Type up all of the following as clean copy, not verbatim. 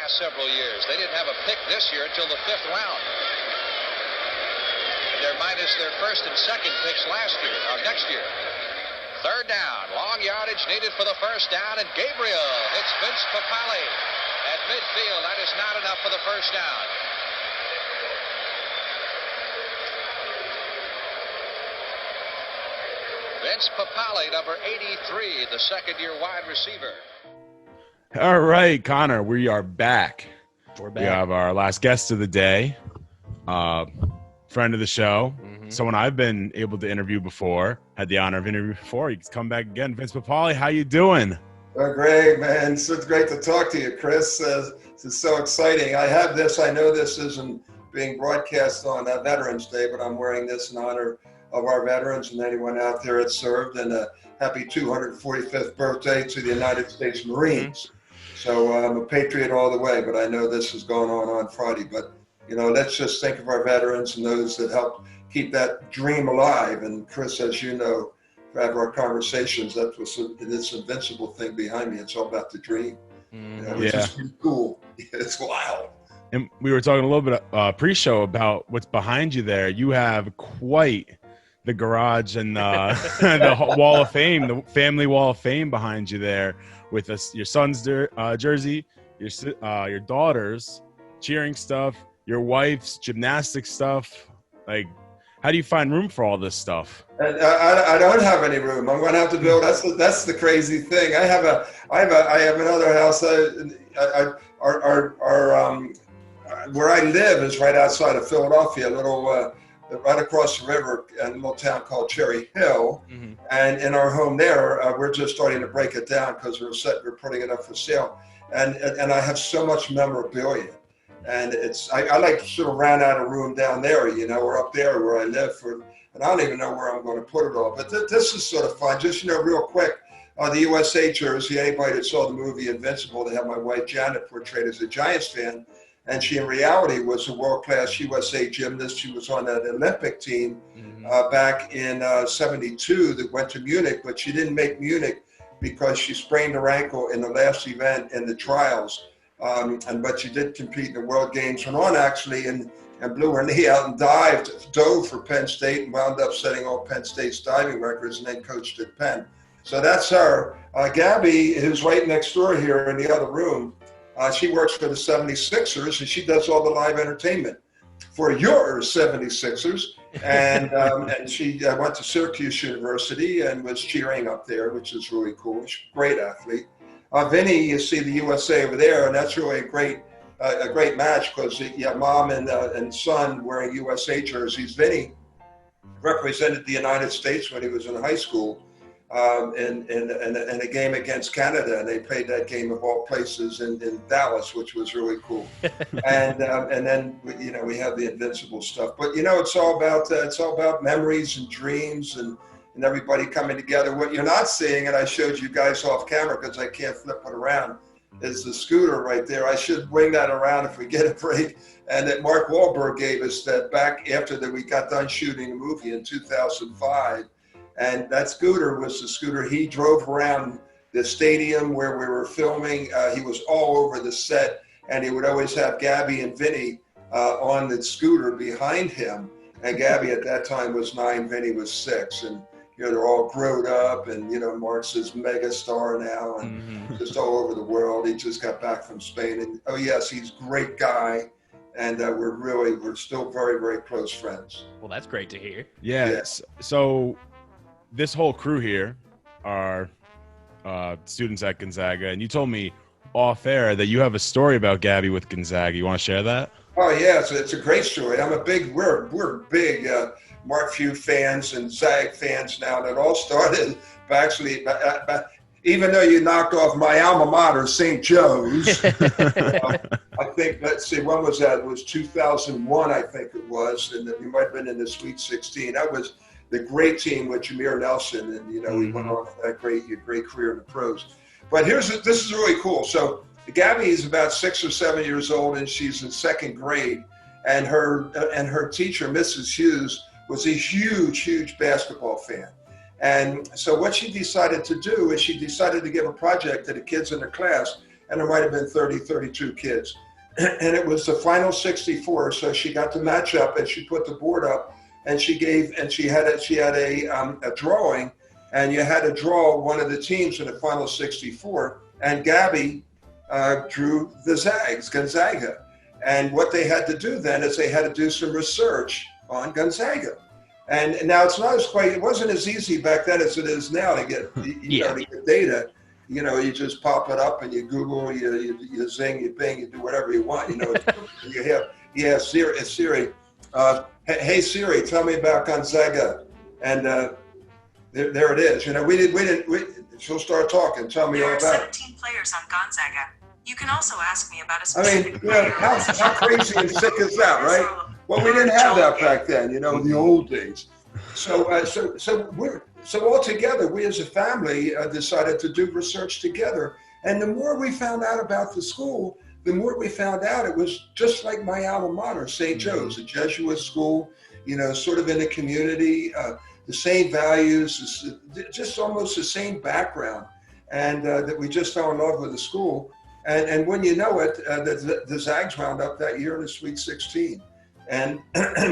last several years. They didn't have a pick this year until the 5th round. And they're minus their first and second picks next year. Third down, long yardage needed for the first down, and Gabriel hits Vince Papale at midfield. That is not enough for the first down. Vince Papale, number 83, the second-year wide receiver. All right, Connor, we are back. We're back. We have our last guest of the day, friend of the show, someone I've been able to interview before, had the honor of interviewing before. He's come back again. Vince Papale, how you doing? Oh, great, man. So great to talk to you, Chris. This is so exciting. I know this isn't being broadcast on Veterans Day, but I'm wearing this in honor of our veterans and anyone out there that served, and a happy 245th birthday to the United States Marines. So I'm a patriot all the way, but I know this is going on Friday. But, let's just think of our veterans and those that helped keep that dream alive. And Chris, as you know, after our conversations, that's what's this Invincible thing behind me. It's all about the dream. Which is pretty cool. It's wild. And we were talking a little bit pre-show about what's behind you there. You have quite the garage and the wall of fame, the family wall of fame behind you there, with your son's jersey, your daughter's cheering stuff, your wife's gymnastics stuff. Like, how do you find room for all this stuff? I don't have any room. I'm going to have to build. That's the crazy thing. I have another house. Where I live is right outside of Philadelphia, right across the river, in a little town called Cherry Hill. And in our home there, we're just starting to break it down because we're putting it up for sale. And I have so much memorabilia. And I like to sort of round out a room down there, or up there where I live, and I don't even know where I'm going to put it all. But this is sort of fun. Just, real quick, the USA jersey, anybody that saw the movie Invincible, they have my wife Janet portrayed as a Giants fan. And she, in reality, was a world-class USA gymnast. She was on that Olympic team back in '72 that went to Munich, but she didn't make Munich because she sprained her ankle in the last event in the trials. But she did compete in the World Games, went on actually, and blew her knee out and dove for Penn State, and wound up setting all Penn State's diving records, and then coached at Penn. So that's her. Gabby, who's right next door here in the other room, she works for the 76ers, and she does all the live entertainment for your 76ers. And she went to Syracuse University and was cheering up there, which is really cool. She's a great athlete. Vinnie, you see the USA over there, and that's really a great match because you have mom and son wearing USA jerseys. Vinnie represented the United States when he was in high school in a game against Canada, and they played that game of all places in Dallas, which was really cool. And then we have the Invincible stuff, but it's all about memories and dreams and everybody coming together. What you're not seeing, and I showed you guys off camera because I can't flip it around, is the scooter right there. I should bring that around if we get a break. And that Mark Wahlberg gave us that back after that we got done shooting the movie in 2005. And that scooter was the scooter he drove around the stadium where we were filming. He was all over the set, and he would always have Gabby and Vinnie on the scooter behind him. And Gabby at that time was 9, Vinnie was 6. And they're all grown up, and Mark's this mega star now, and just all over the world. He just got back from Spain, and oh yes, he's a great guy, and we're still very, very close friends. Well, that's great to hear. Yes. So this whole crew here are students at Gonzaga, and you told me off air that you have a story about Gabby with Gonzaga. You want to share that? Oh yeah, it's a great story. We're big Mark Few fans and Zag fans now. That all started actually, even though you knocked off my alma mater, St. Joe's. I think, let's see, when was that? It was 2001, I think it was, and you might have been in the Sweet 16. That was the great team with Jameer Nelson, and he went on that great career in the pros. But this is really cool. So Gabby is about 6 or 7 years old, and she's in 2nd grade, and her teacher, Mrs. Hughes, was a huge basketball fan. And so what she decided to do is she decided to give a project to the kids in the class and there might have been 30, 32 kids. And it was the final 64, so she got to match up, and she put the board up, and she had a drawing, and you had to draw one of the teams in the final 64, and Gabby drew the Zags, Gonzaga. And what they had to do then is they had to do some research on Gonzaga. And now it wasn't as easy back then as it is now to get, to get data. You know, you just pop it up and you Google, you Zing, you Bing, you do whatever you want. You know, you have Siri. Hey Siri, tell me about Gonzaga. And there it is. You know, she'll start talking. Tell me all about it. There are 17 players on Gonzaga. You can also ask me about a player. specific You know, how crazy and sick is that, right? Well, we didn't have that back then, you know, in the old days. So all together, we as a family decided to do research together. And the more we found out about the school, the more we found out it was just like my alma mater, St. Joe's, a Jesuit school, you know, sort of in the community, the same values, just almost the same background. And that we just fell in love with the school. And when you know it, the Zags wound up that year in the Sweet 16. And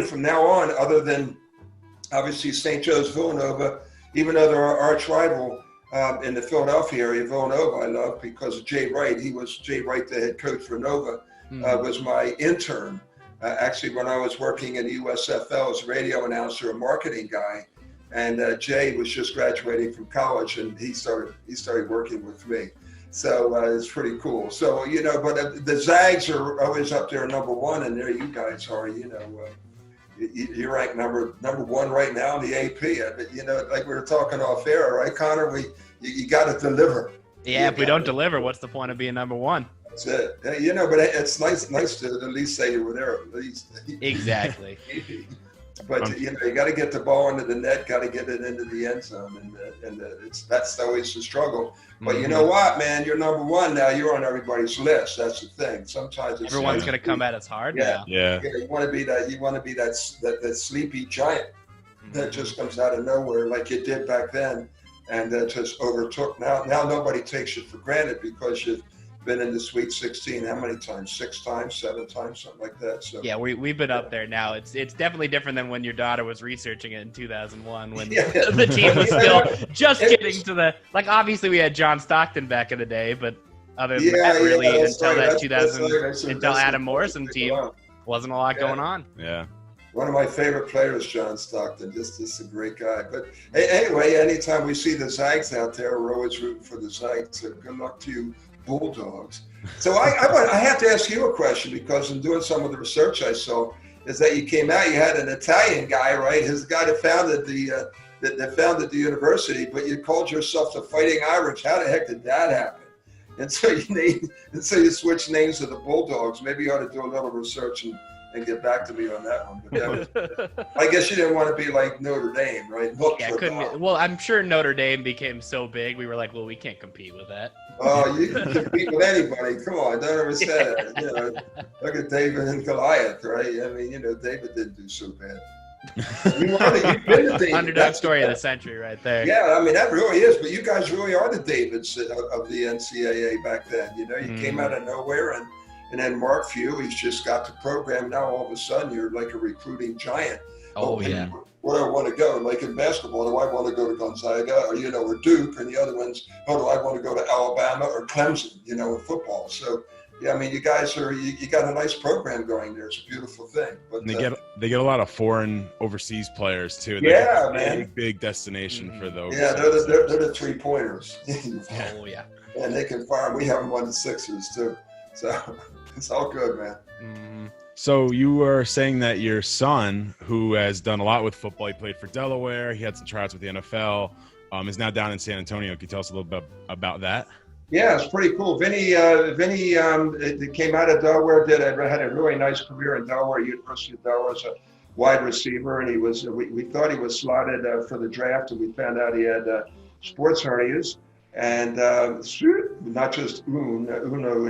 from now on, other than obviously St. Joe's, Villanova, even though they're our arch rival in the Philadelphia area, Villanova I love because of Jay Wright. Jay Wright, the head coach for Nova, was my intern. Actually, when I was working in USFL as a radio announcer, a marketing guy, and Jay was just graduating from college, and he started working with me. So it's pretty cool. So, you know, but the Zags are always up there number one, and there you guys are, you know, you're ranked number one right now in the AP. But, you know, like we were talking off air, right, Connor? You got to deliver. Yeah, if we don't deliver, what's the point of being number one? That's it. You know, but it's nice to at least say you were there at least. Exactly. But you know, you got to get the ball into the net, got to get it into the end zone, and that's always the struggle. But you know what, man, you're number one now. You're on everybody's list. That's the thing. Sometimes everyone's going to come at us hard. Yeah. You want to be that. You want to be that sleepy giant that just comes out of nowhere, like you did back then, and just overtook. Now nobody takes you for granted because you've been in the Sweet 16 how many times? 6 times, 7 times, something like that. So yeah, we've been up there now. It's definitely different than when your daughter was researching it in 2001 when the team was still just getting to the, like, obviously we had John Stockton back in the day, but other than that, really, until Adam Morrison team, wasn't a lot going on. Yeah. One of my favorite players, John Stockton, just a great guy. But anyway, anytime we see the Zags out there, we're always rooting for the Zags. So good luck to you, Bulldogs. So I have to ask you a question, because in doing some of the research I saw is that you came out, you had an Italian guy, right? His guy that founded the university, but you called yourself the Fighting Irish. How the heck did that happen? And so you switched names to the Bulldogs. Maybe you ought to do a little research and get back to me on that one. But I guess you didn't want to be like Notre Dame, right? Well, I'm sure Notre Dame became so big, we were like, well, we can't compete with that. Oh, you can compete with anybody. Come on, don't ever say that. You know, look at David and Goliath, right? I mean, you know, David didn't do so bad. You've been the David. Underdog story of the century right there. Yeah, I mean, that really is. But you guys really are the Davids of the NCAA back then. You know, you came out of nowhere, and then Mark Few, he's just got the program. Now all of a sudden you're like a recruiting giant. Oh yeah. Where do I want to go? Like in basketball, do I want to go to Gonzaga or, you know, or Duke, and the other ones, do I want to go to Alabama or Clemson, you know, in football. So yeah, I mean, you guys you got a nice program going there. It's a beautiful thing. But they get a lot of foreign overseas players too. They're man, big destination for those. Yeah, they're the 3-pointers. Oh yeah. And they can fire. We have them on the Sixers too. So it's all good, man. Mm-hmm. So you were saying that your son, who has done a lot with football, he played for Delaware, he had some tryouts with the NFL, is now down in San Antonio. Can you tell us a little bit about that? Yeah, it's pretty cool. Vinnie came out of Delaware, had a really nice career in Delaware, University of Delaware, as a wide receiver, and we thought he was slotted for the draft, and we found out he had sports hernias, and not just uno,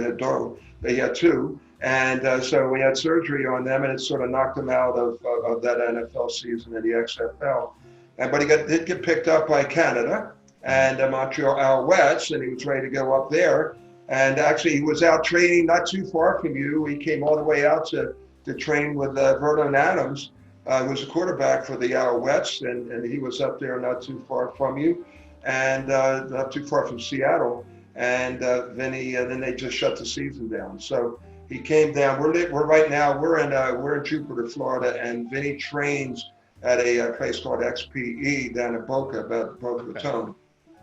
he had 2. And so we had surgery on them, and it sort of knocked him out of that NFL season in the XFL. But he did get picked up by Canada and Montreal Alouettes, and he was ready to go up there. And actually, he was out training not too far from you. He came all the way out to train with Vernon Adams, who was a quarterback for the Alouettes, and he was up there not too far from you, and not too far from Seattle. And Vinnie, and then they just shut the season down. So he came down. We're right now. We're in Jupiter, Florida, and Vinnie trains at a place called XPE down in Boca Raton,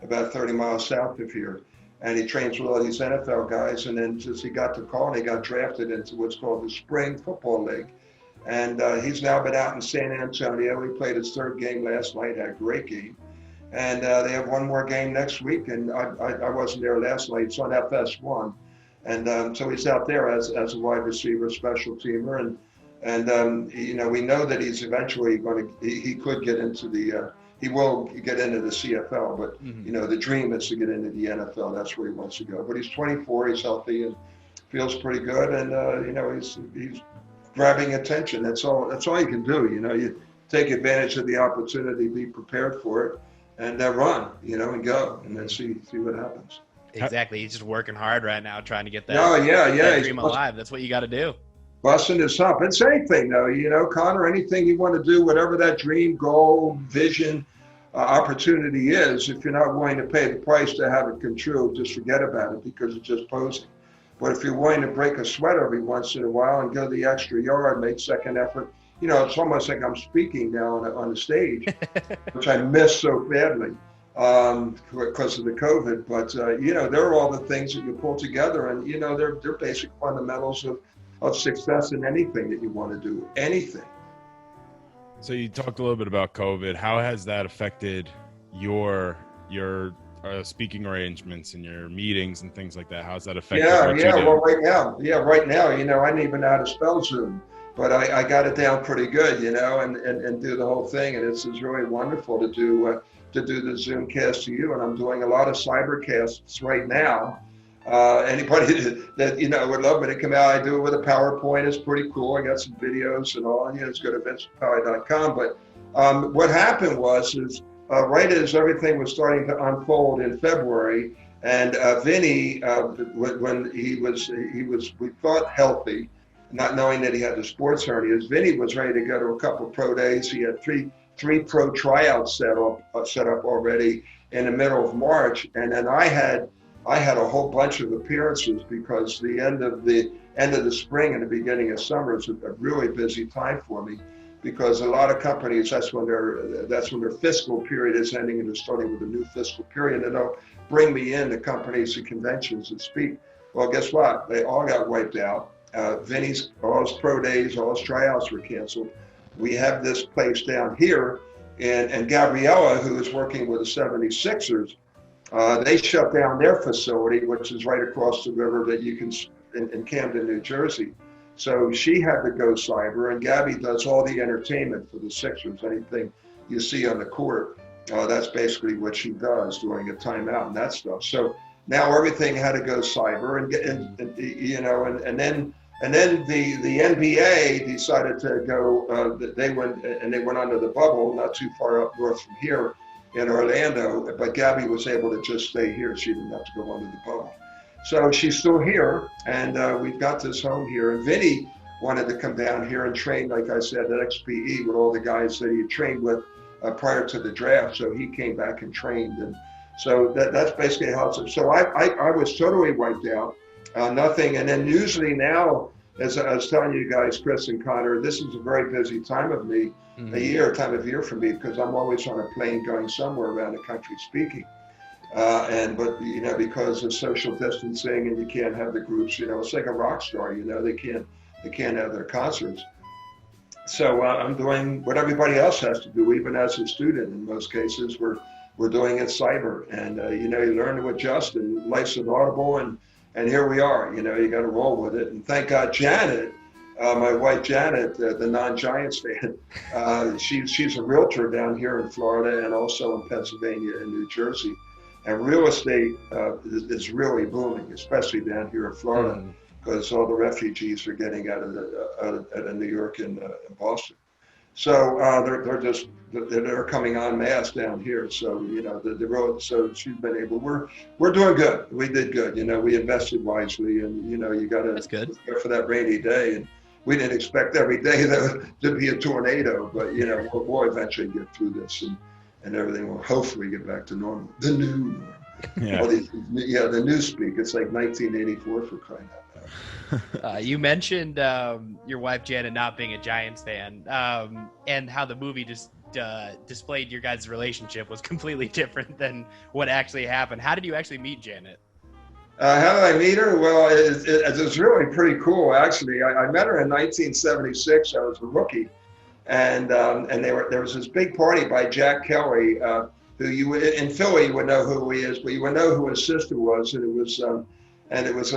about 30 miles south of here. And he trains with all these NFL guys. And then just he got the call and he got drafted into what's called the Spring Football League. And he's now been out in San Antonio. He played his third game last night, had a great game. And they have one more game next week. And I wasn't there last night. It's on FS1. And so he's out there as a wide receiver, special teamer. And you know, we know that he's eventually he could get into he will get into the CFL, but you know, the dream is to get into the NFL. That's where he wants to go. But he's 24, he's healthy and feels pretty good. And you know, he's grabbing attention. That's all you can do. You know, you take advantage of the opportunity, be prepared for it, and run, you know, and go, and then see what happens. Exactly. He's just working hard right now, trying to get that dream alive. That's what you got to do. Busting his hump. It's anything, though, you know, Connor, anything you want to do, whatever that dream, goal, vision, opportunity is, if you're not willing to pay the price to have it come true, just forget about it because it's just posing. But if you're willing to break a sweat every once in a while and go the extra yard, make second effort, you know, it's almost like I'm speaking now on the stage, which I miss so badly because of the COVID. But, you know, there are all the things that you pull together and, you know, they're basic fundamentals of success in anything that you want to do, anything. So you talked a little bit about COVID. How has that affected your speaking arrangements and your meetings and things like that? How's that affected what you do? Well, right now, you know, I didn't even know how to spell Zoom, but I got it down pretty good, you know, and do the whole thing. And it's really wonderful to do the Zoom cast to you. And I'm doing a lot of cyber casts right now. Anybody that, you know, would love me to come out, I do it with a PowerPoint. It's pretty cool. I got some videos and all. You know, just go to vincepapale.com. But what happened was right as everything was starting to unfold in February, and Vinnie, when he was we thought healthy, not knowing that he had the sports hernias, Vinnie was ready to go to a couple of pro days. He had three pro tryouts set up already in the middle of March, and then I had a whole bunch of appearances because the end of the spring and the beginning of summer is a really busy time for me because a lot of companies, that's when their fiscal period is ending and they're starting with a new fiscal period, and they'll bring me in to companies and conventions and speak. Well, guess what? They all got wiped out. Vinnie's, all his pro days, all his tryouts were canceled. We have this place down here, and Gabriella, who is working with the 76ers, they shut down their facility, which is right across the river that you can in Camden, New Jersey. So she had to go cyber, and Gabby does all the entertainment for the Sixers. Anything you see on the court, that's basically what she does during a timeout and that stuff. So now everything had to go cyber, and you know, and then the NBA decided to go. They went under the bubble, not too far up north from here in Orlando, but Gabby was able to just stay here. She didn't have to go under the bubble. So she's still here, and we've got this home here. And Vinnie wanted to come down here and train, like I said, at XPE with all the guys that he had trained with prior to the draft. So he came back and trained. And so that's basically how it's. So I was totally wiped out, nothing. And then usually now, as I was telling you guys, Chris and Connor, this is a very busy time of me, time of year for me, because I'm always on a plane going somewhere around the country speaking. But you know, because of social distancing and you can't have the groups, you know, it's like a rock star, you know, they can't have their concerts. So I'm doing what everybody else has to do, even as a student. In most cases, we're doing it cyber, and you know, you learn to adjust, and life's inaudible, and here we are. You know, you got to roll with it. And thank God, Janet, my wife Janet, the non-Giants fan, she's a realtor down here in Florida and also in Pennsylvania and New Jersey. And real estate is really booming, especially down here in Florida, because all the refugees are getting out of New York and Boston. So they're coming en masse down here. So the road. So she's been able. We're doing good. We did good. We invested wisely, and you got to go for that rainy day. And we didn't expect every day to be a tornado, but we'll eventually get through this, and everything will hopefully get back to normal. The new normal. Yeah. The new speak. It's like 1984 for crying out loud. You mentioned your wife Janet not being a Giants fan, and how the movie just displayed your guys' relationship was completely different than what actually happened. How did you actually meet Janet? How did I meet her? Well, it was really pretty cool, actually. I met her in 1976. I was a rookie, and there was this big party by Jack Kelly, who in Philly you would know who he is, but you would know who his sister was, and it was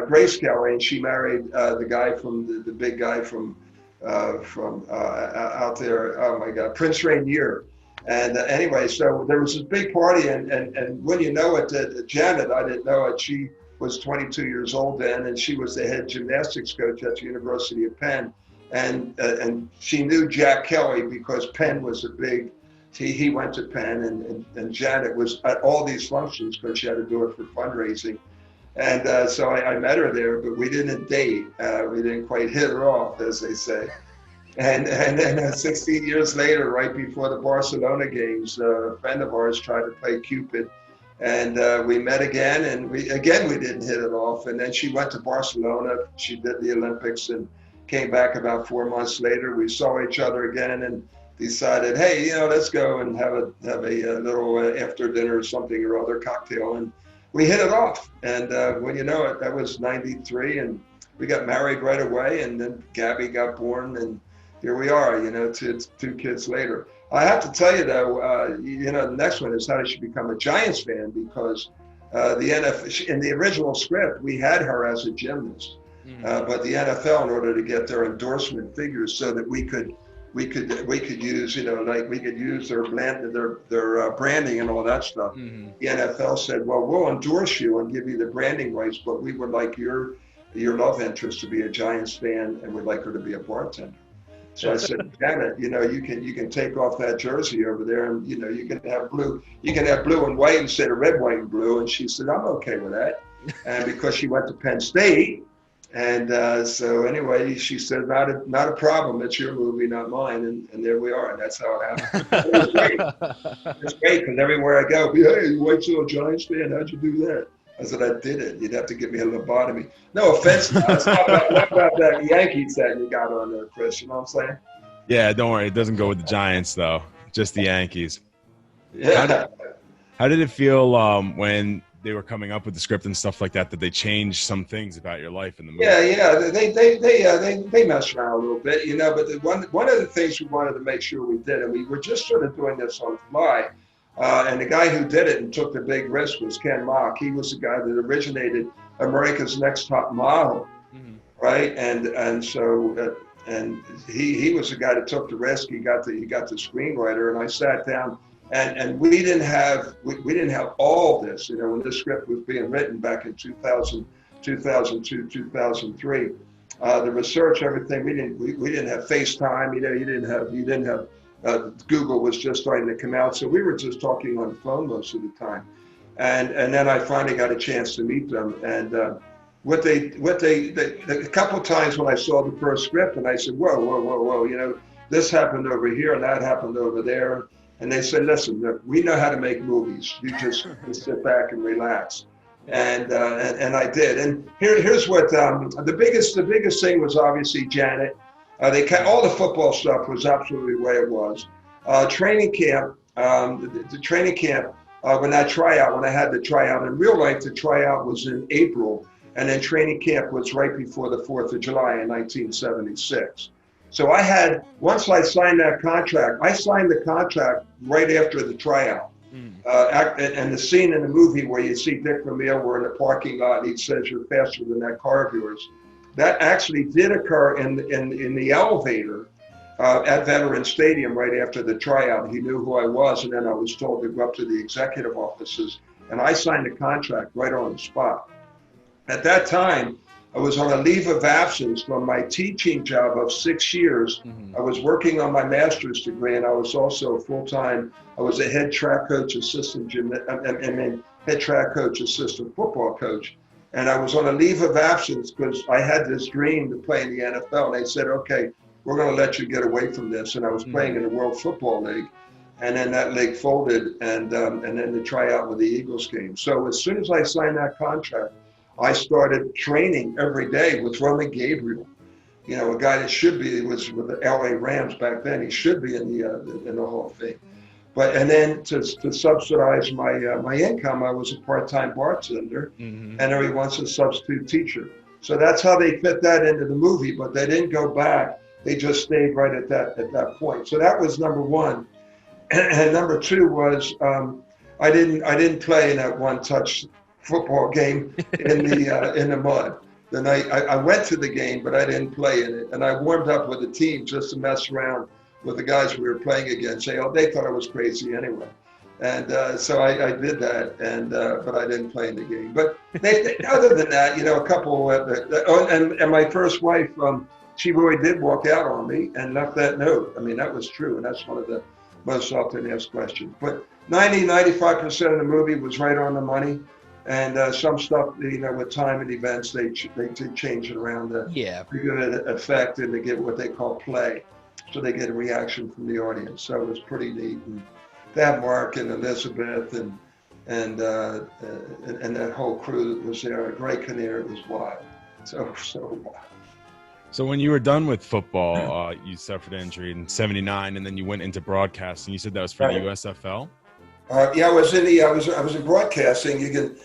Grace Kelly, and she married the guy from the big guy from out there. Oh my God, Prince Rainier. And anyway, so there was this big party, and when you know it, Janet, I didn't know it. She was 22 years old then, and she was the head gymnastics coach at the University of Penn, and she knew Jack Kelly because Penn was a big. He went to Penn, and Janet was at all these functions because she had to do it for fundraising. And so I met her there, but we didn't date. We didn't quite hit her off, as they say. And then 16 years later, right before the Barcelona games, a friend of ours tried to play Cupid. And we met again, and we didn't hit it off. And then she went to Barcelona. She did the Olympics and came back about 4 months later. We saw each other again and decided, hey, let's go and have a little after dinner or something or other cocktail. And we hit it off. And when you know it, that was 93, and we got married right away. And then Gabby got born, and here we are, two kids later. I have to tell you, though, the next one is how did she become a Giants fan? Because the NFL, in the original script, we had her as a gymnast. But the NFL, in order to get their endorsement figures so that we could use, we could use their branding and all that stuff. Mm-hmm. The NFL said, well, we'll endorse you and give you the branding rights, but we would like your love interest to be a Giants fan, and we'd like her to be a bartender. So I said, Janet, you can take off that jersey over there, and you can have blue and white instead of red, white, and blue. And she said, I'm okay with that. And because she went to Penn State, and so anyway, she said, not a problem. It's your movie, not mine. And there we are. And that's how it happened. It was great. It's great because everywhere I go, hey, you white soil Giants fan, how'd you do that? I said, I did it. You'd have to give me a lobotomy. No offense. What about that Yankees that you got on there, Chris? You know what I'm saying? Yeah, don't worry. It doesn't go with the Giants, though. Just the Yankees. Yeah. How did it feel when they were coming up with the script and stuff like that they changed some things about your life in the movie? Yeah. They messed around a little bit, but one of the things we wanted to make sure we did, and we were just sort of doing this on the fly, and the guy who did it and took the big risk was Ken Mock. He was the guy that originated America's Next Top Model, right? And so he was the guy that took the risk. He got the screenwriter, and I sat down, and we didn't have all this. When this script was being written back in 2000, 2002, 2003, the research, everything. We didn't have FaceTime. You didn't have. Google was just starting to come out, so we were just talking on the phone most of the time, and then I finally got a chance to meet them, and what they a couple of times when I saw the first script, and I said, whoa, this happened over here and that happened over there, and they said, listen, we know how to make movies. You just sit back and relax, and I did, and here's what the biggest thing was obviously Janet. All the football stuff was absolutely the way it was. Training camp, the training camp, when I had the tryout, in real life, the tryout was in April, and then training camp was right before the 4th of July in 1976. So once I signed that contract, I signed the contract right after the tryout. And the scene in the movie where you see Dick Vermeil, we're in the parking lot, and he says, you're faster than that car of yours. That actually did occur in the elevator at Veterans Stadium right after the tryout. He knew who I was, and then I was told to go up to the executive offices, and I signed the contract right on the spot. At that time, I was on a leave of absence from my teaching job of 6 years. I was working on my master's degree, and I was also full-time. I was a head track coach, head track coach, assistant football coach. And I was on a leave of absence because I had this dream to play in the NFL. And they said, okay, we're going to let you get away from this. And I was playing in the World Football League. And then that league folded, and then the tryout with the Eagles came. So as soon as I signed that contract, I started training every day with Roman Gabriel, you know, a guy that should be, was with the LA Rams back then. He should be in the Hall of Fame. But, and then to subsidize my income, I was a part-time bartender, and every once a substitute teacher. So that's how they fit that into the movie, but they didn't go back. They just stayed right at that point. So that was number one. And number two was I didn't play in that one-touch football game in the mud. The night I went to the game, but I didn't play in it. And I warmed up with the team just to mess around with the guys we were playing against. They thought I was crazy anyway. And so I did that, and but I didn't play in the game. But other than that, you know, a couple. And my first wife, she really did walk out on me and left that note. I mean, that was true, and that's one of the most often asked questions. But 95% of the movie was right on the money. And some stuff, you know, with time and events, they did change it around to give it an effect and to get what they call play. So they get a reaction from the audience. So it was pretty neat. And to have Mark and Elizabeth and that whole crew that was there, Greg Kinnear, it was wild. So wild. So when you were done with football, you suffered an injury in '79, and then you went into broadcasting. You said that was for the USFL. Yeah, I was in broadcasting. You can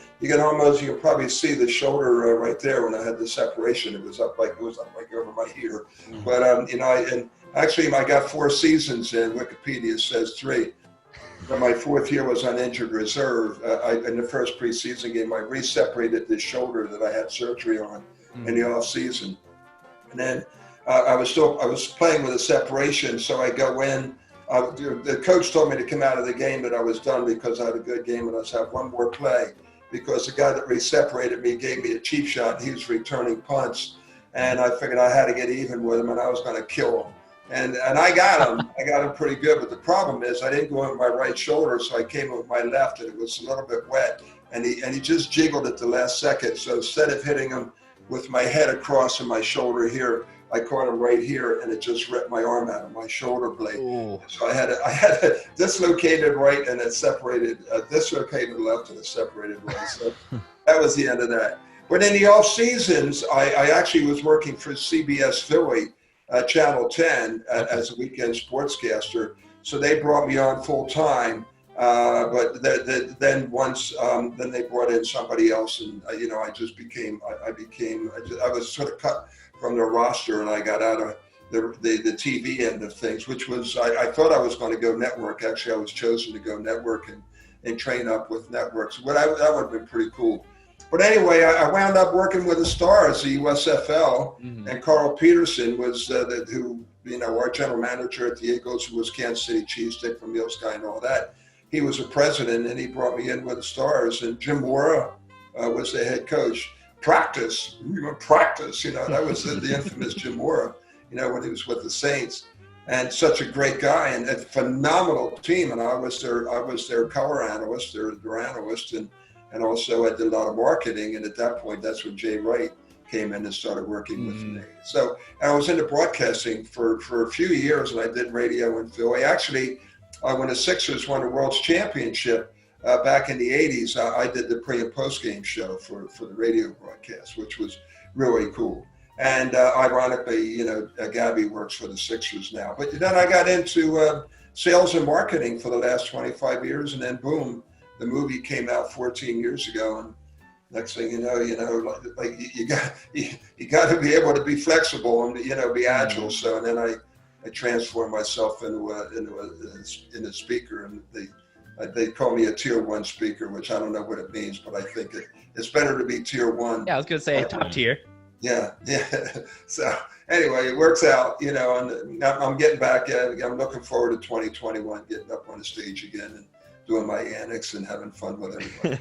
probably see the shoulder right there when I had the separation. It was up like over my ear. But you know, and actually I got 4 seasons in. Wikipedia says 3. But my 4th year was on injured reserve. In the first preseason game, I re-separated the shoulder that I had surgery on in the off season, and then I was playing with a separation. So I go in. The coach told me to come out of the game, that I was done because I had a good game and I was have one more play, because the guy that re-separated me gave me a cheap shot. He was returning punts, and I figured I had to get even with him, and I was going to kill him. And I got him. I got him pretty good. But the problem is I didn't go in with my right shoulder, so I came with my left, and it was a little bit wet. And he just jiggled at the last second. So instead of hitting him with my head across and my shoulder here, I caught him right here, and it just ripped my arm out of my shoulder blade. Ooh. So I had a dislocated right and a separated, dislocated left and a separated right. So that was the end of that. But in the off seasons, I actually was working for CBS Philly, Channel 10 as a weekend sportscaster. So they brought me on full time. But then they brought in somebody else, and you know, I was sort of cut from the roster, and I got out of the TV end of things, which was, I thought I was going to go network. Actually, I was chosen to go network and train up with networks. But that would have been pretty cool. But anyway, I wound up working with the Stars, the USFL, and Carl Peterson was who, you know, our general manager at the Eagles, who was Kansas City Chiefs, Dick from Mills guy and all that. He was a president, and he brought me in with the Stars, and Jim Mora was the head coach. Practice, you know, that was the infamous Jim Mora, you know, when he was with the Saints, and such a great guy and a phenomenal team. And I was their color analyst, their analyst, and also I did a lot of marketing. And at that point, that's when Jay Wright came in and started working with me. So I was into broadcasting for a few years, and I did radio in Philly. Actually, when the Sixers won the World's Championship, back in the 80s, I did the pre- and post-game show for the radio broadcast, which was really cool. And ironically, you know, Gabby works for the Sixers now. But then I got into sales and marketing for the last 25 years, and then boom, the movie came out 14 years ago. And next thing you know, like you got to be able to be flexible and, you know, be agile. So and then I transformed myself into a speaker, and they call me a tier 1 speaker, which I don't know what it means, but I think it's better to be tier 1. Yeah, I was going to say top tier. Yeah. So anyway, it works out, you know, and I'm getting back at it. I'm looking forward to 2021, getting up on the stage again and doing my antics and having fun with everybody.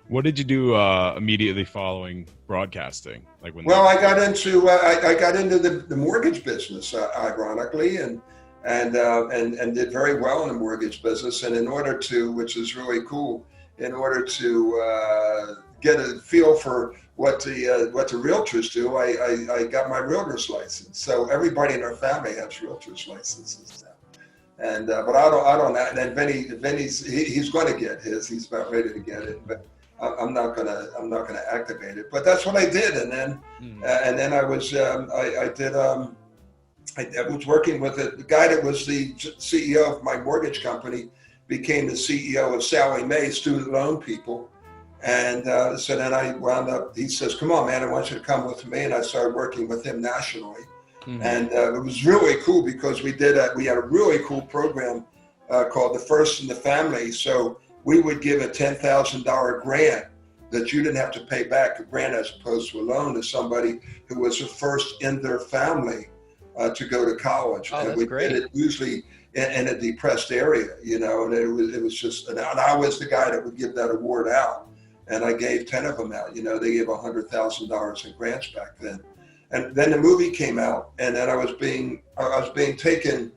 What did you do immediately following broadcasting? Like when? Well, I got into I got into the mortgage business, ironically, and did very well in the mortgage business. And in order to, which is really cool, in order to get a feel for what the realtors do, I got my realtor's license. So everybody in our family has realtor's licenses now. And but I don't. And Vinny's he's going to get his. He's about ready to get it, but I'm not gonna activate it. But that's what I did. And then I was I was working with the guy that was the CEO of my mortgage company, became the CEO of Sallie Mae Student Loan People. And so then I wound up, he says, come on, man, I want you to come with me. And I started working with him nationally. And it was really cool because we had a really cool program called The First in the Family. So we would give a $10,000 grant that you didn't have to pay back, a grant as opposed to a loan, to somebody who was the first in their family to go to college. Oh, and that's we great. did it usually in a depressed area, and it was just, and I was the guy that would give that award out. And I gave 10 of them out. They gave $100,000 in grants back then. And then the movie came out, and then I was being taken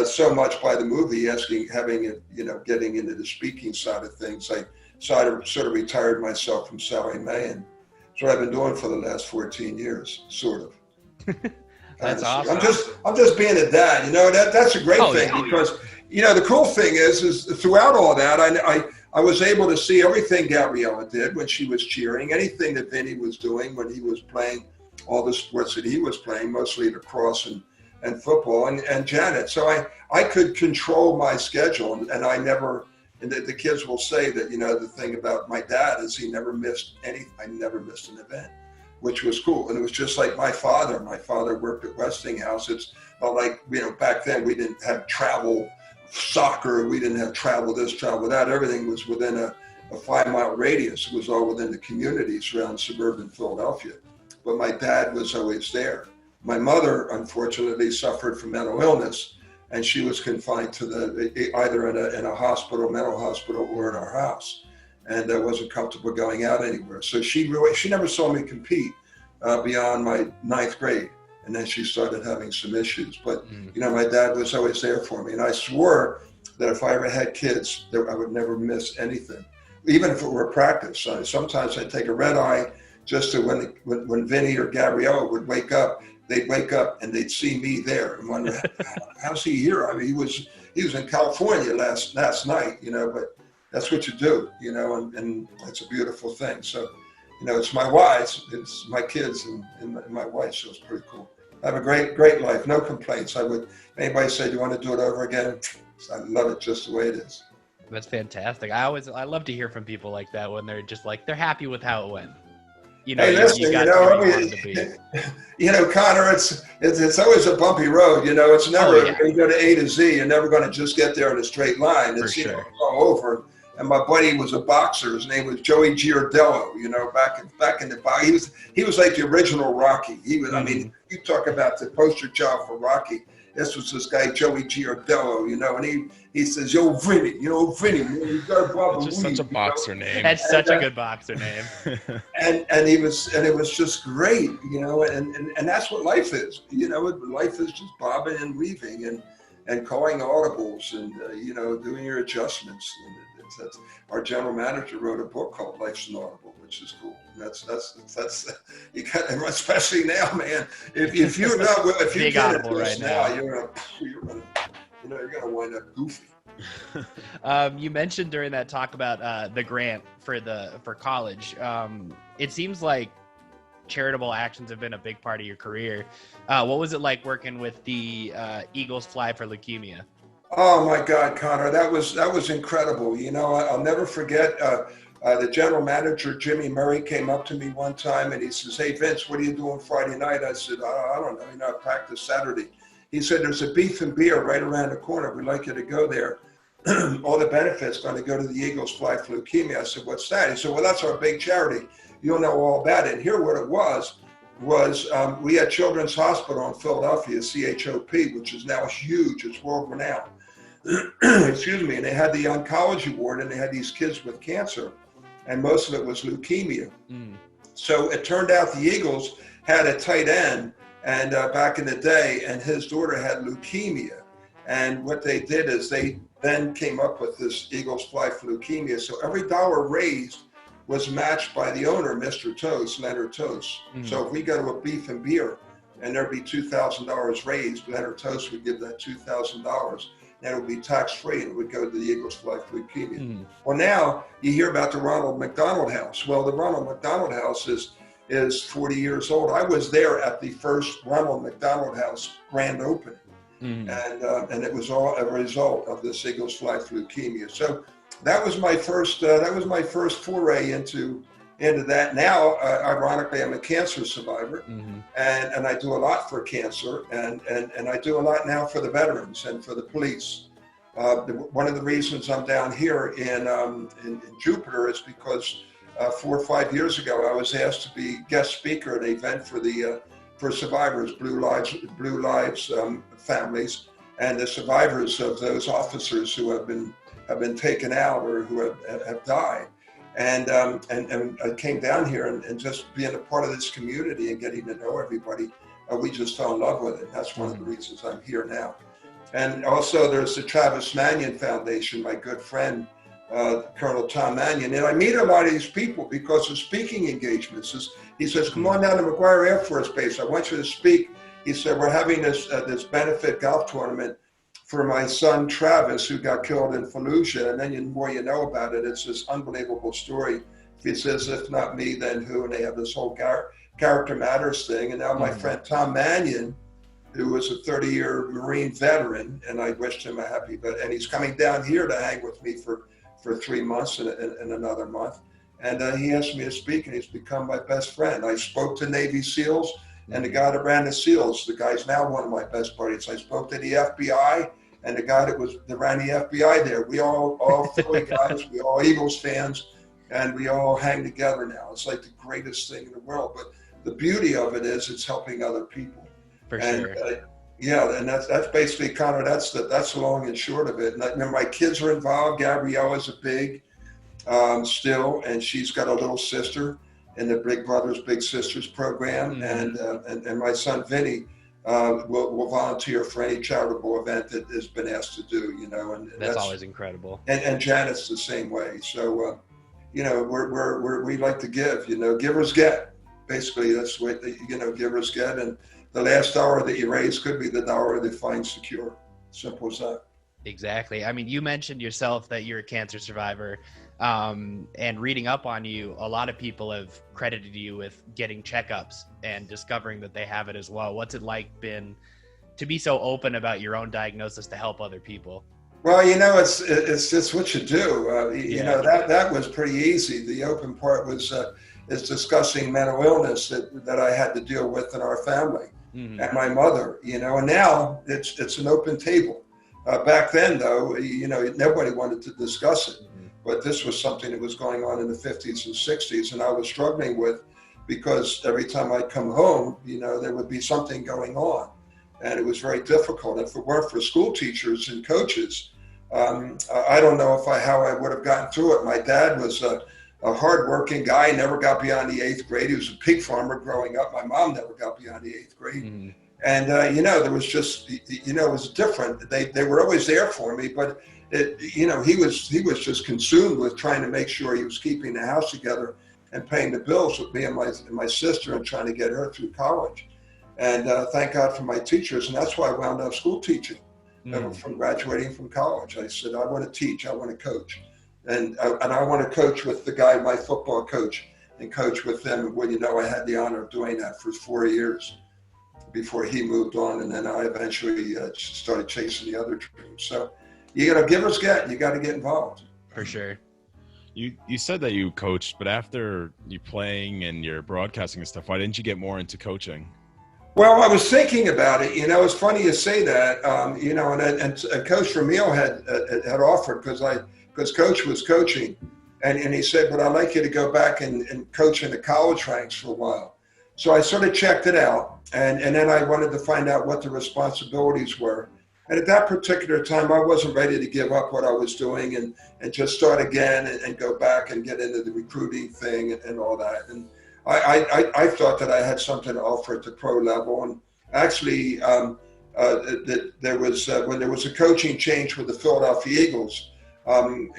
so much by the movie, getting into the speaking side of things. I sort of retired myself from Sallie Mae, and that's what I've been doing for the last 14 years, sort of. That's awesome. I'm just being a dad. That's a great thing because the cool thing is throughout all that, I was able to see everything Gabriella did when she was cheering, anything that Vinny was doing when he was playing all the sports that he was playing, mostly lacrosse and football, and Janet. So I could control my schedule, and I never, and the kids will say that, the thing about my dad is he never missed anything. I never missed an event, which was cool. And it was just like my father. My father worked at Westinghouse. It's not like, back then we didn't have travel soccer. We didn't have travel this, travel that. Everything was within a 5-mile radius. It was all within the communities around suburban Philadelphia. But my dad was always there. My mother, unfortunately, suffered from mental illness, and she was confined to either in a hospital, mental hospital, or in our house. And I wasn't comfortable going out anywhere. So she never saw me compete beyond my 9th grade. And then she started having some issues. But, my dad was always there for me. And I swore that if I ever had kids, that I would never miss anything, even if it were practice. Sometimes I'd take a red eye just to when Vinny or Gabriella would wake up, they'd wake up and they'd see me there and wonder, how's he here? I mean, he was in California last night, but that's what you do, and it's a beautiful thing. So, it's my wife, it's my kids and my wife, so it's pretty cool. I have a great life, no complaints. Anybody say, do you want to do it over again? I love it just the way it is. That's fantastic. I love to hear from people like that when they're just like, they're happy with how it went. Hey, listen, Connor, it's always a bumpy road. It's never you go to A to Z. You're never going to just get there in a straight line. It's all over. And my buddy was a boxer. His name was Joey Giardello. Back in the box, he was like the original Rocky. He was. I mean, you talk about the poster child for Rocky. This was this guy, Joey Giardello, and he says, yo, Vinny, man, you got to blah, That's just such a boxer name. That's such a good boxer name. and it was just great, and that's what life is. Life is just bobbing and weaving and calling audibles and, doing your adjustments. And that's our general manager wrote a book called Life's an Audible, which is cool. And that's you got, especially now, man. If you get into this now, you're gonna wind up goofy. You mentioned during that talk about the grant for college. It seems like charitable actions have been a big part of your career. What was it like working with the Eagles Fly for Leukemia? Oh my God, Connor, that was incredible. I'll never forget. The general manager, Jimmy Murray, came up to me one time and he says, "Hey Vince, what are you doing Friday night?" I said, "I don't know. I practice Saturday." He said, "There's a beef and beer right around the corner. We'd like you to go there. All the benefits going to go to the Eagles Fly for Leukemia." I said, "What's that?" He said, "Well, that's our big charity. You'll know all about it." And here what it was we had Children's Hospital in Philadelphia, CHOP, which is now huge. It's world renowned. Excuse me. And they had the oncology ward, and they had these kids with cancer. and most of it was leukemia. So it turned out the Eagles had a tight end, and back in the day, and his daughter had leukemia. And what they did is they then came up with this Eagles Fly for Leukemia. So every dollar raised was matched by the owner, Mr. Toast, Leonard Toast. So if we go to a beef and beer and there'd be $2,000 raised, Leonard Toast would give that $2,000. And it would be tax-free, and it would go to the Eagles Fly for Leukemia. Well, now you hear about the Ronald McDonald House. Well, the Ronald McDonald House is 40 years old. I was there at the first Ronald McDonald House grand opening. And it was all a result of this Eagles Fly for Leukemia. So that was my first foray into that. Now, ironically, I'm a cancer survivor, and I do a lot for cancer, and I do a lot now for the veterans and for the police. One of the reasons I'm down here in Jupiter is because 4 or 5 years ago I was asked to be guest speaker at an event for survivors, Blue Lives families, and the survivors of those officers who have been taken out or who have died. And I came down here and just being a part of this community and getting to know everybody, we just fell in love with it. That's one of the reasons I'm here now. And also there's the Travis Manion Foundation, my good friend, Colonel Tom Manion. And I meet a lot of these people because of speaking engagements. He says, come on down to McGuire Air Force Base. I want you to speak. He said, we're having this benefit golf tournament for my son, Travis, who got killed in Fallujah. And then the more you know about it, it's this unbelievable story. He says, if not me, then who? And they have this whole character matters thing. And now my friend Tom Manion, who was a 30-year Marine veteran, and I wished him a happy, and he's coming down here to hang with me for 3 months and another month. And he asked me to speak, and he's become my best friend. I spoke to Navy SEALs, and the guy that ran the SEALs, the guy's now one of my best buddies. I spoke to the FBI, and the guy that ran the FBI there. We all Philly guys, we all Eagles fans, and we all hang together now. It's like the greatest thing in the world. But the beauty of it is it's helping other people. For sure. Yeah, and that's basically kind of that's the long and short of it. And remember, my kids are involved. Gabriella's a big still, and she's got a little sister in the Big Brothers Big Sisters program, and my son Vinnie will volunteer for any charitable event that has been asked to do. And that's always incredible. And Janet's the same way. So we like to give. Givers get. Basically, that's what givers get, and the last dollar that you raise could be the dollar they find secure. Simple as that. Exactly. I mean, you mentioned yourself that you're a cancer survivor, and reading up on you, a lot of people have credited you with getting checkups and discovering that they have it as well. What's it like been to be so open about your own diagnosis to help other people? Well, it's just what you do. That was pretty easy. The open part was is discussing mental illness that I had to deal with in our family and my mother. And now it's an open table. Back then, though, nobody wanted to discuss it. But this was something that was going on in the 50s and 60s, and I was struggling with, because every time I'd come home, there would be something going on, and it was very difficult. If it weren't for school teachers and coaches, I don't know how I would have gotten through it. My dad was a hardworking guy, never got beyond the 8th grade. He was a pig farmer growing up. My mom never got beyond the 8th grade. And, there was just, it was different. They were always there for me, but he was just consumed with trying to make sure he was keeping the house together and paying the bills with me and my sister and trying to get her through college. And thank God for my teachers. And that's why I wound up school teaching from graduating from college. I said, I want to teach, I want to coach. And I want to coach with the guy, my football coach, and coach with them. And I had the honor of doing that for 4 years before he moved on. And then I eventually started chasing the other dreams. So you got to givers get, you got to get involved. For sure. You said that you coached, but after you playing and your broadcasting and stuff, why didn't you get more into coaching? Well, I was thinking about it. It's funny you say that. And Coach Ramil had offered because Coach was coaching, and he said, but I'd like you to go back and coach in the college ranks for a while. So I sort of checked it out, and then I wanted to find out what the responsibilities were. And at that particular time, I wasn't ready to give up what I was doing and just start again and go back and get into the recruiting thing and all that. And I thought that I had something to offer at the pro level. And actually, there was when there was a coaching change with the Philadelphia Eagles,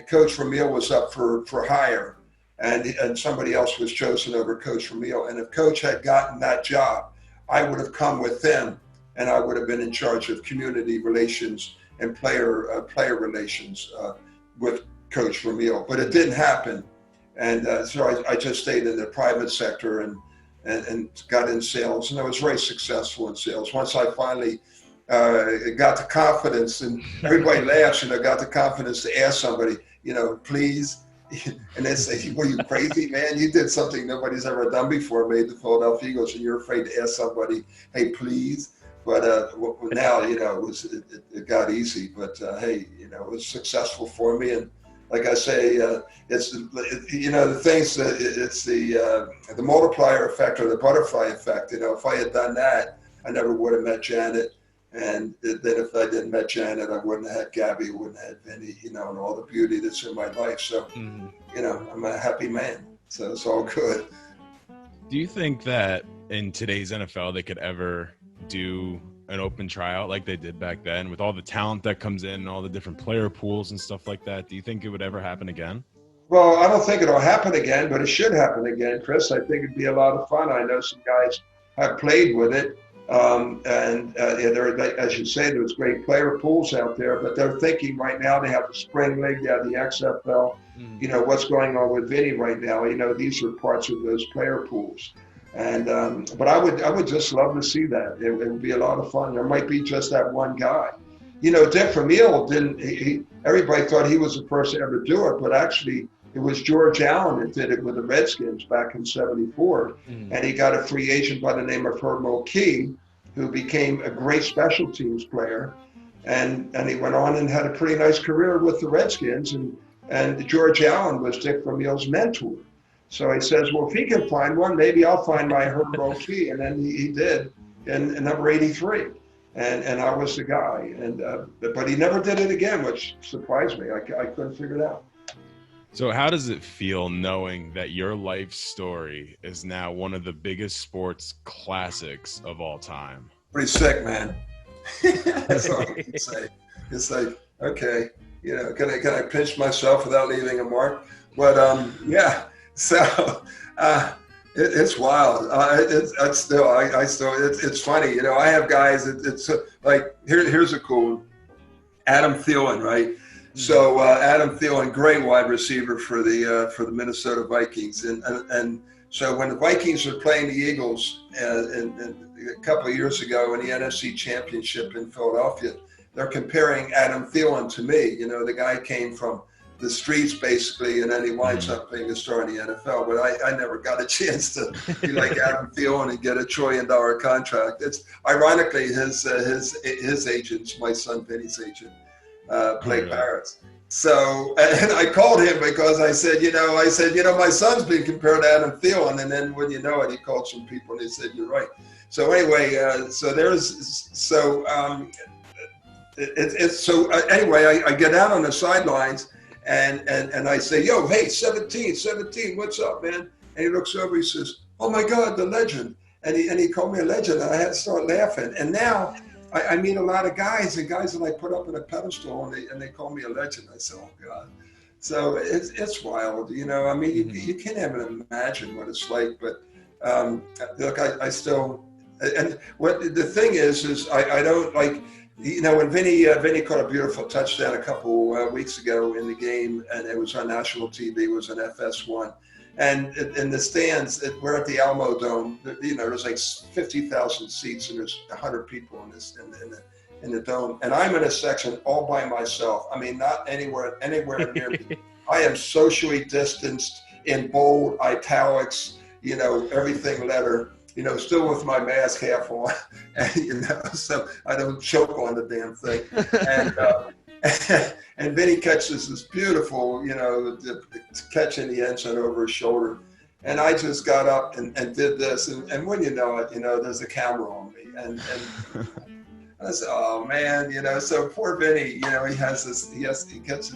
Coach Vermeil was up for hire, and somebody else was chosen over Coach Vermeil. And if Coach had gotten that job, I would have come with them, and I would have been in charge of community relations and player relations with Coach Vermeil. But it didn't happen, and so I just stayed in the private sector and got in sales, and I was very successful in sales. Once I finally got the confidence, and everybody laughs, got the confidence to ask somebody, please. And they say, were you crazy, man? You did something nobody's ever done before, made the Philadelphia Eagles, and you're afraid to ask somebody, hey, please. But now, it got easy. But, hey, it was successful for me. And like I say, it's, the things, it's the multiplier effect or the butterfly effect. If I had done that, I never would have met Janet. And then if I didn't met Janet, I wouldn't have had Gabby, I wouldn't have had Vinnie, and all the beauty that's in my life. So, I'm a happy man. So it's all good. Do you think that in today's NFL, they could ever do an open tryout like they did back then with all the talent that comes in and all the different player pools and stuff like that? Do you think it would ever happen again? Well, I don't think it'll happen again, but it should happen again, Chris. I think it'd be a lot of fun. I know some guys have played with it. As you say, there's great player pools out there, but they're thinking right now they have the spring league, they have the XFL, what's going on with Vinnie right now, these are parts of those player pools. And, but I would just love to see that. It would be a lot of fun. There might be just that one guy. Dick Vermeil everybody thought he was the first to ever do it, but actually it was George Allen that did it with the Redskins back in '74. And he got a free agent by the name of Herb Mulkey, who became a great special teams player. And he went on and had a pretty nice career with the Redskins. And George Allen was Dick Vermeil's mentor. So he says, well, if he can find one, maybe I'll find my Herb Mulkey. And then he did in number 83. And I was the guy. But he never did it again, which surprised me. I couldn't figure it out. So how does it feel knowing that your life story is now one of the biggest sports classics of all time? Pretty sick, man. That's all I can say. It's like, okay, can I pinch myself without leaving a mark? But yeah, so it's wild. It's funny. I have guys. It's like here's a cool one. Adam Thielen, right? So Adam Thielen, great wide receiver for the Minnesota Vikings, and so when the Vikings were playing the Eagles a couple of years ago in the NFC Championship in Philadelphia, they're comparing Adam Thielen to me. The guy came from the streets basically, and then he winds up being a star in the NFL. But I never got a chance to be like Adam Thielen and get $1 trillion contract. It's ironically his agent's my son Vinnie's agent. Blake Barrett's. So, and I called him because I said, my son's been compared to Adam Thielen, and then when you know it, he called some people and they said, you're right. So anyway, anyway, I get out on the sidelines and I say, yo, hey, 17, what's up, man? And he looks over, he says, oh my God, the legend. And he called me a legend, and I had to start laughing. And now I meet a lot of guys that I put up on a pedestal, and they call me a legend. I say, oh God. So it's wild, you can't even imagine what it's like. But look, I still, and what the thing is I don't like, when Vinnie caught a beautiful touchdown a couple weeks ago in the game, and it was on national TV, it was an FS1. And in the stands, we're at the Alamo Dome. There's like 50,000 seats, and there's 100 people in the dome. And I'm in a section all by myself. I mean, not anywhere near me. I am socially distanced in bold, italics, everything letter. Still with my mask half on, and so I don't choke on the damn thing. And then he catches this beautiful, catch in the end zone over his shoulder. And I just got up and did this. And when you know it, there's a camera on me. And I said, oh man, so poor Vinny, he catches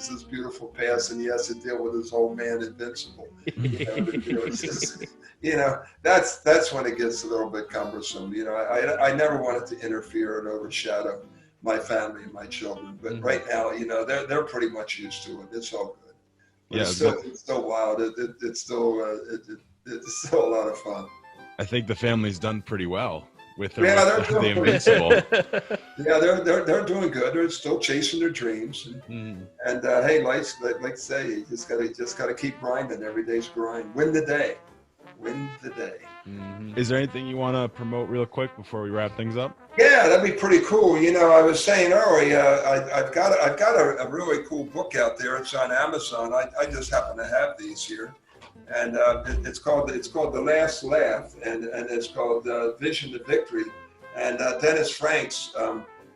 this beautiful pass and he has to deal with his old man Invincible. It's just, that's when it gets a little bit cumbersome. I never wanted to interfere and overshadow my family and my children, but right now, they're pretty much used to it. It's all good. But it's still wild. It's still a lot of fun. I think the family's done pretty well with the Invincible. Yeah, they're doing good. They're still chasing their dreams, and hey, like say, you just gotta keep grinding. Every day's grind. Win the day. Is there anything you want to promote real quick before we wrap things up? Yeah, that'd be pretty cool. I was saying earlier, I've got a really cool book out there. It's on Amazon. I just happen to have these here. And it's called The Last Laugh, and it's called Vision to Victory. And Dennis Franks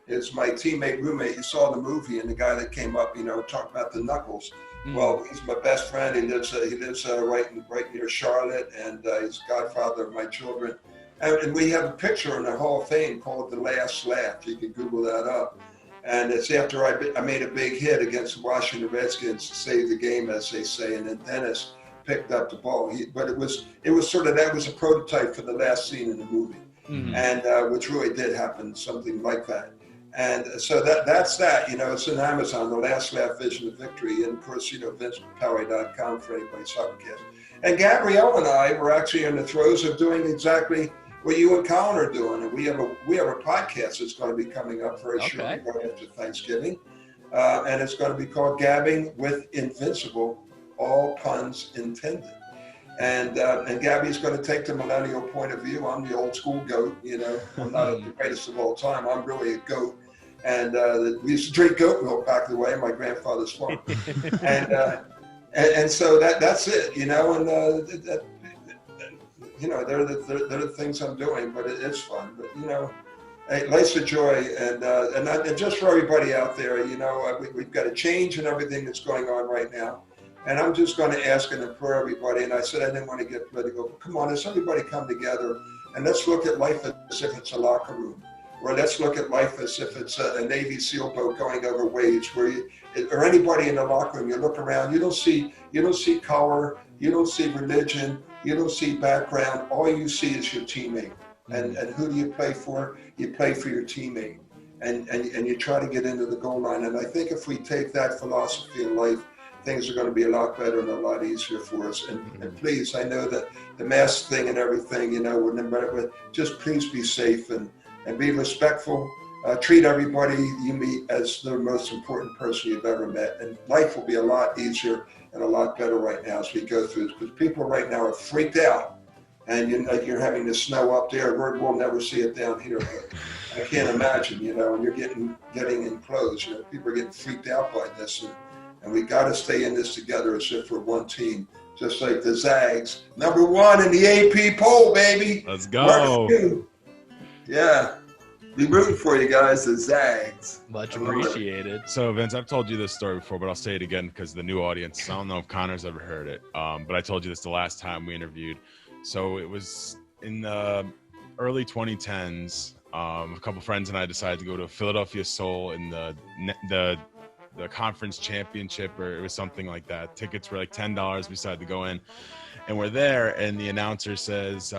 is my teammate, roommate. You saw the movie, and the guy that came up, talked about the knuckles. Well, he's my best friend. He lives right near Charlotte, and he's the godfather of my children. And we have a picture in the Hall of Fame called The Last Laugh. You can Google that up. And it's after I made a big hit against the Washington Redskins to save the game, as they say. And then Dennis picked up the ball. But it was sort of, that was a prototype for the last scene in the movie, and which really did happen, something like that. And so that's that. It's on Amazon, The Last Laugh, Vision of Victory, and of course, VincePapale.com for anybody's podcast. And Gabrielle and I were actually in the throes of doing exactly what you and Colin are doing, and we have a podcast that's going to be coming up very shortly, right after Thanksgiving, and it's going to be called Gabbing with Invincible. All puns intended. And Gabby's going to take the millennial point of view. I'm the old school goat, I'm not the greatest of all time. I'm really a goat. And we used to drink goat milk back the way in my grandfather's farm. and so that's it, and they're the things I'm doing, but it's fun. But hey, life's a joy, and just for everybody out there, we've got a change in everything that's going on right now. And I'm just going to ask and implore everybody, and I said I didn't want to get political, but come on, let's everybody come together and let's look at life as if it's a locker room, or let's look at life as if it's a Navy SEAL boat going over waves, or anybody in the locker room, you look around, you don't see color, you don't see religion, you don't see background, all you see is your teammate. And who do you play for? You play for your teammate, and you try to get into the goal line. And I think if we take that philosophy in life, things are going to be a lot better and a lot easier for us. And please, I know that the mask thing and everything, just please be safe and be respectful. Treat everybody you meet as the most important person you've ever met. And life will be a lot easier and a lot better right now as we go through this, because people right now are freaked out. And you're having the snow up there. We'll never see it down here. But I can't imagine, and you're getting enclosed. People are getting freaked out by this. And we got to stay in this together as if we're one team, just like the Zags. #1 in the AP poll, baby. Let's go. Yeah. Be rooting for you guys, the Zags. Much appreciated. So, Vince, I've told you this story before, but I'll say it again because the new audience, I don't know if Connor's ever heard it, but I told you this the last time we interviewed. So it was in the early 2010s. A couple friends and I decided to go to Philadelphia Soul in the conference championship, or it was something like that. Tickets were like $10. We decided to go in, and we're there, and the announcer says,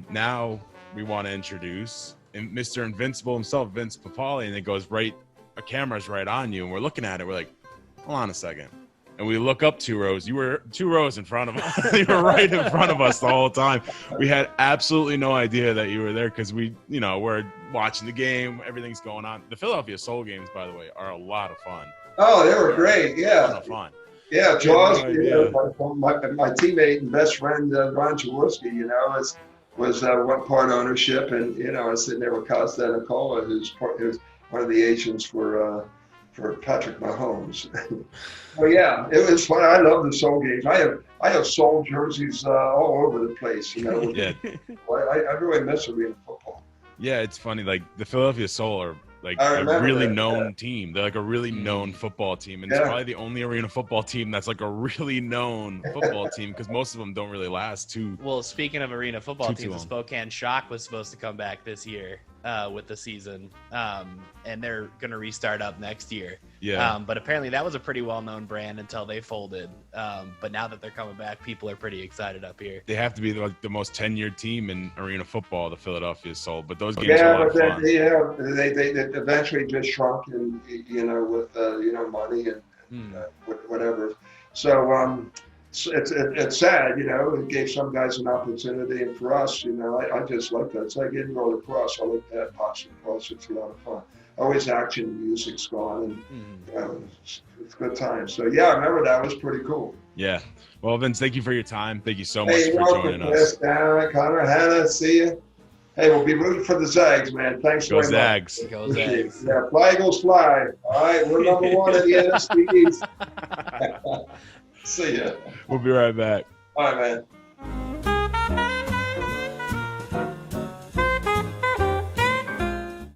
now we want to introduce Mr. Invincible himself, Vince Papale, and it goes right, a camera's right on you, and we're looking at it, we're like, hold on a second. And we look up 2 rows. You were 2 rows in front of us. You were right in front of us the whole time. We had absolutely no idea that you were there because we're watching the game. Everything's going on. The Philadelphia Soul games, by the way, are a lot of fun. Oh, they were great. Yeah. A lot of fun. Yeah, Jaws, my teammate and best friend, Ron Jaworski, was one part ownership. And, I was sitting there with Costa Nicola, who's one of the agents for Patrick Mahomes. Well, yeah, it was fun. I love the Soul games. I have Soul jerseys all over the place, Yeah. I really miss arena football. Yeah, it's funny. Like the Philadelphia Soul are like a really known team. They're like a really known football team, and it's probably the only arena football team that's like a really known football team, because most of them don't really last too. Well, speaking of arena football teams, the Spokane Shock was supposed to come back this year. with the season, and they're going to restart up next year. Yeah. But apparently that was a pretty well-known brand until they folded. But now that they're coming back, people are pretty excited up here. They have to be like the most tenured team in arena football. The Philadelphia sold, but those games are a lot of fun. They eventually just shrunk, and with money and whatever. So it's sad, It gave some guys an opportunity, and for us, I just like that. It's like getting roller cross. I like that boxing cross. It's a lot of fun. Always action, music's gone, and it's good times. So yeah, I remember that was pretty cool. Yeah. Well, Vince, thank you for your time. Thank you so much for joining us. Darren, Connor, Hannah, see you. Hey, we'll be rooting for the Zags, man. Thanks Go very Zags. much. Go Zags. Yeah, fly Eagles fly. All right, we're number one in the NFC East. See ya. We'll be right back. All right, man.